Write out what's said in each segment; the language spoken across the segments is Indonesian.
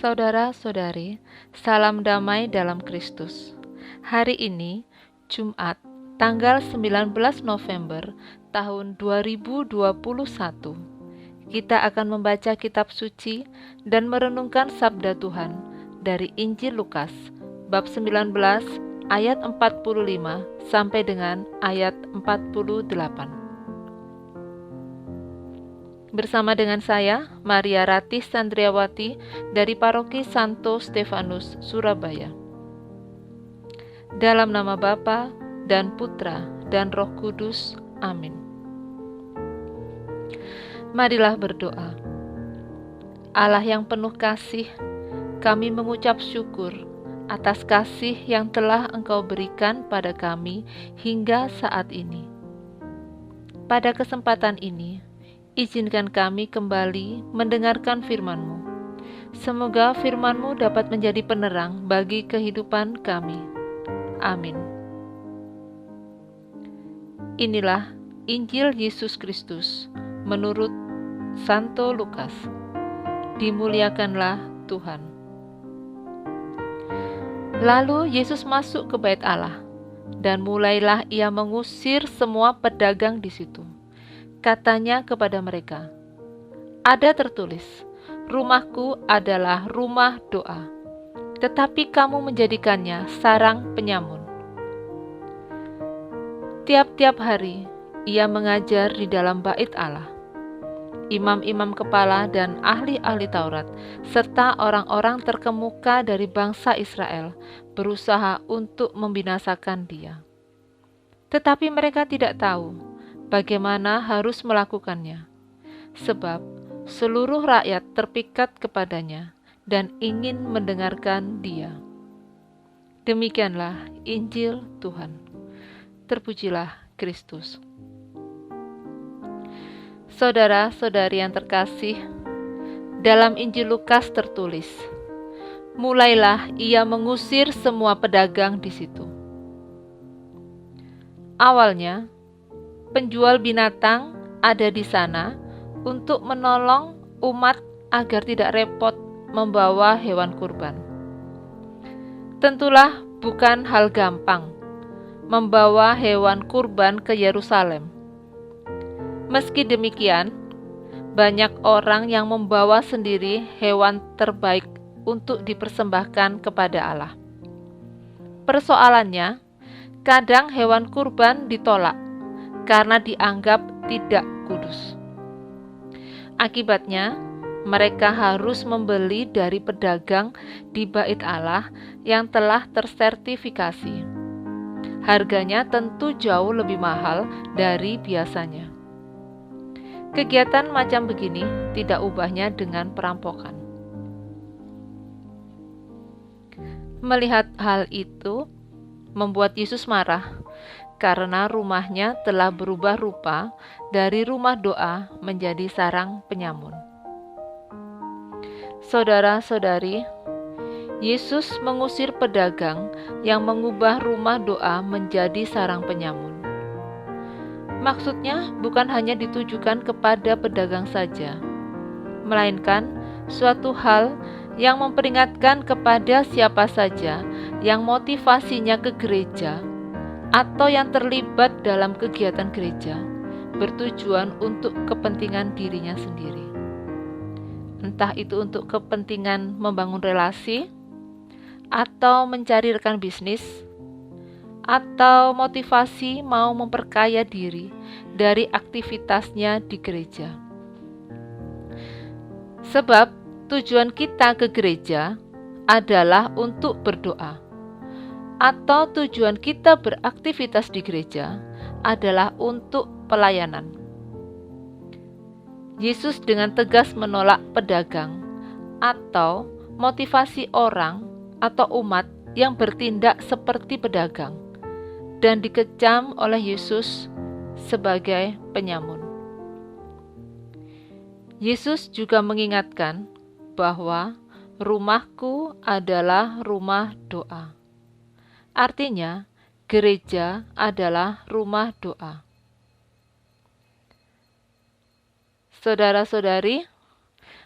Saudara-saudari, salam damai dalam Kristus. Hari ini, Jumat, tanggal 19 November tahun 2021. Kita akan membaca kitab suci dan merenungkan sabda Tuhan dari Injil Lukas, bab 19 ayat 45 sampai dengan ayat 48. Bersama dengan saya, Maria Ratih Sandriawati dari Paroki Santo Stefanus, Surabaya. Dalam nama Bapa dan Putra dan Roh Kudus. Amin. Marilah berdoa. Allah yang penuh kasih, kami mengucap syukur atas kasih yang telah Engkau berikan pada kami hingga saat ini. Pada kesempatan ini, izinkan kami kembali mendengarkan firman-Mu. Semoga firman-Mu dapat menjadi penerang bagi kehidupan kami. Amin. Inilah Injil Yesus Kristus menurut Santo Lukas. Dimuliakanlah Tuhan. Lalu Yesus masuk ke bait Allah, dan mulailah ia mengusir semua pedagang di situ. Katanya kepada mereka, "Ada tertulis, rumahku adalah rumah doa, tetapi kamu menjadikannya sarang penyamun." Tiap-tiap hari ia mengajar di dalam bait Allah. Imam-imam kepala dan ahli-ahli Taurat, serta orang-orang terkemuka dari bangsa Israel berusaha untuk membinasakan dia. Tetapi mereka tidak tahu bagaimana harus melakukannya, sebab seluruh rakyat terpikat kepadanya dan ingin mendengarkan dia. Demikianlah Injil Tuhan. Terpujilah Kristus. Saudara-saudari yang terkasih, dalam Injil Lukas tertulis, mulailah ia mengusir semua pedagang di situ. Awalnya, penjual binatang ada di sana untuk menolong umat agar tidak repot membawa hewan kurban. Tentulah bukan hal gampang membawa hewan kurban ke Yerusalem. Meski demikian, banyak orang yang membawa sendiri hewan terbaik untuk dipersembahkan kepada Allah. Persoalannya, kadang hewan kurban ditolak karena dianggap tidak kudus. Akibatnya, mereka harus membeli dari pedagang di bait Allah yang telah tersertifikasi. Harganya tentu jauh lebih mahal dari biasanya. Kegiatan macam begini tidak ubahnya dengan perampokan. Melihat hal itu membuat Yesus marah, karena rumahnya telah berubah rupa dari rumah doa menjadi sarang penyamun. Saudara-saudari, Yesus mengusir pedagang yang mengubah rumah doa menjadi sarang penyamun. Maksudnya bukan hanya ditujukan kepada pedagang saja, melainkan suatu hal yang memperingatkan kepada siapa saja yang motivasinya ke gereja atau yang terlibat dalam kegiatan gereja bertujuan untuk kepentingan dirinya sendiri. Entah itu untuk kepentingan membangun relasi, atau mencari rekan bisnis, atau motivasi mau memperkaya diri dari aktivitasnya di gereja. Sebab tujuan kita ke gereja adalah untuk berdoa, atau tujuan kita beraktivitas di gereja adalah untuk pelayanan. Yesus dengan tegas menolak pedagang atau motivasi orang atau umat yang bertindak seperti pedagang dan dikecam oleh Yesus sebagai penyamun. Yesus juga mengingatkan bahwa rumahku adalah rumah doa. Artinya, gereja adalah rumah doa. Saudara-saudari,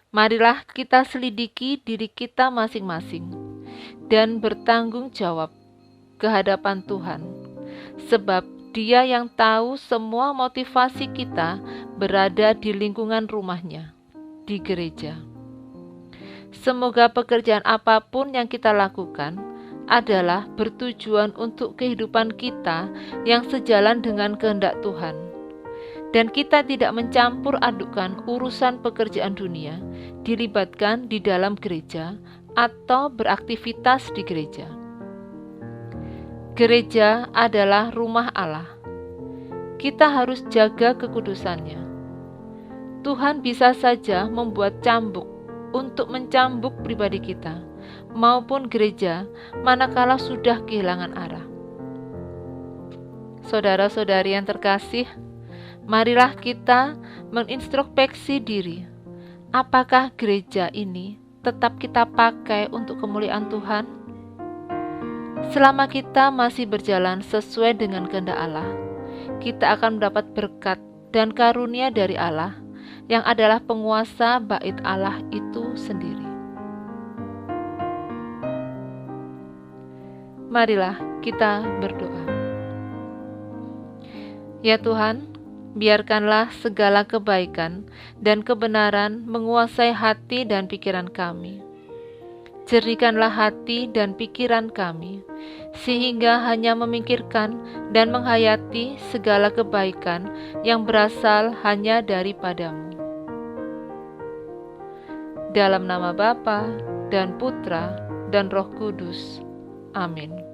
Marilah kita selidiki diri kita masing-masing dan bertanggung jawab ke hadapan Tuhan, sebab Dia yang tahu semua motivasi kita berada di lingkungan rumahnya, di gereja. Semoga pekerjaan apapun yang kita lakukan adalah bertujuan untuk kehidupan kita yang sejalan dengan kehendak Tuhan, dan kita tidak mencampur adukan urusan pekerjaan dunia, dilibatkan di dalam gereja atau beraktivitas di gereja. Gereja adalah rumah Allah. Kita harus jaga kekudusannya. Tuhan bisa saja membuat cambuk untuk mencambuk pribadi kita maupun gereja manakala sudah kehilangan arah. Saudara-saudari yang terkasih, marilah kita mengintrospeksi diri. Apakah gereja ini tetap kita pakai untuk kemuliaan Tuhan? Selama kita masih berjalan sesuai dengan kehendak Allah, kita akan mendapat berkat dan karunia dari Allah yang adalah penguasa bait Allah itu sendiri. Marilah kita berdoa. Ya Tuhan, biarkanlah segala kebaikan dan kebenaran menguasai hati dan pikiran kami. Jernihkanlah hati dan pikiran kami, sehingga hanya memikirkan dan menghayati segala kebaikan yang berasal hanya daripada-Mu. Dalam nama Bapa dan Putra dan Roh Kudus. Amin.